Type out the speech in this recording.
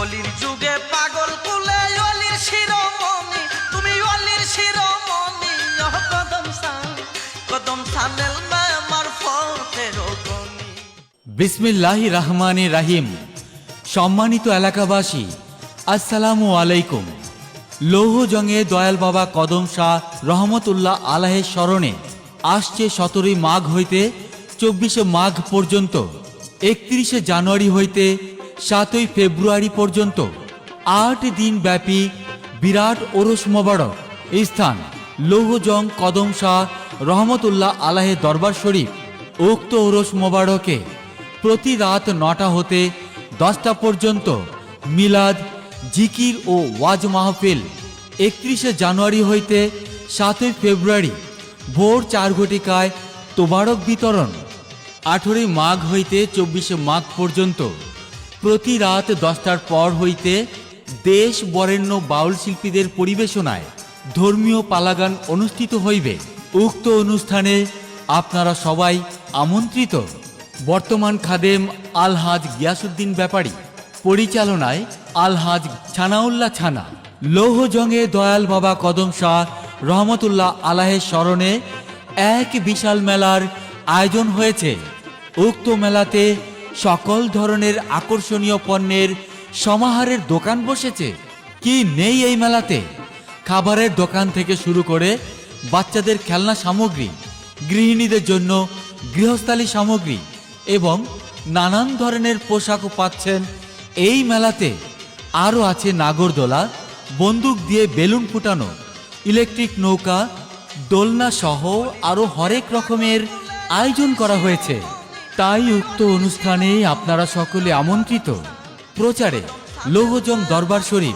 কলির যুগে পাগল কুলে অলির শিরোমণি, তুমি অলির শিরোমণি। কদম সানেল আমার ফতের গনি। বিসমিল্লাহির রহমানির রহিম। সম্মানিত এলাকাবাসী, আসসালামু আলাইকুম। লৌহজংয়ে দয়াল বাবা কদম শাহ রহমতুল্লাহ আলাহের স্মরণে আসছে 17 মাঘ হইতে 24 মাঘ পর্যন্ত, 31 জানুয়ারি হইতে 7 ফেব্রুয়ারি পর্যন্ত 8 দিন ব্যাপী বিরাট ওরস মোবারক। স্থান লৌহজং কদম শাহ রহমতুল্লাহ আলাহের দরবার শরীফ। উক্ত ওরস মোবারকে প্রতি রাত 9টা হতে 10টা পর্যন্ত মিলাদ, জিকির ও ওয়াজ মাহফিল। 31 জানুয়ারি হইতে 7 ফেব্রুয়ারি ভোর 4 ঘটিকায় তোবারক বিতরণ। 18 মাঘ হইতে 24 মাঘ পর্যন্ত প্রতি রাত 10টার পর হইতে দেশ বরেণ্য বাউল শিল্পীদের পরিবেশনায় ধর্মীয় পালাগান অনুষ্ঠিত হইবে। উক্ত অনুষ্ঠানে আপনারা সবাই আমন্ত্রিত। বর্তমান খাদেম আলহাজ গিয়াসউদ্দিন ব্যাপারী, পরিচালনায় আলহাজ ছানাউল্লাহ ছানা। লৌহজংয়ে দয়াল বাবা কদম শাহ রহমতুল্লাহ আলাহের স্মরণে এক বিশাল মেলার আয়োজন হয়েছে। উক্ত মেলাতে সকল ধরনের আকর্ষণীয় পণ্যের সমাহারের দোকান বসেছে। কি নেই এই মেলাতে? খাবারের দোকান থেকে শুরু করে বাচ্চাদের খেলনা সামগ্রী, গৃহিণীদের জন্য গৃহস্থালী সামগ্রী এবং নানান ধরনের পোশাকও পাচ্ছেন এই মেলাতে। আরও আছে নাগরদোলা, বন্দুক দিয়ে বেলুন ফুটানো, ইলেকট্রিক নৌকা, দোলনা সহ আরও হরেক রকমের আয়োজন করা হয়েছে। তাই উক্ত অনুষ্ঠানে আপনারা সকলে আমন্ত্রিত। প্রচারে লৌহজং দরবার শরীফ।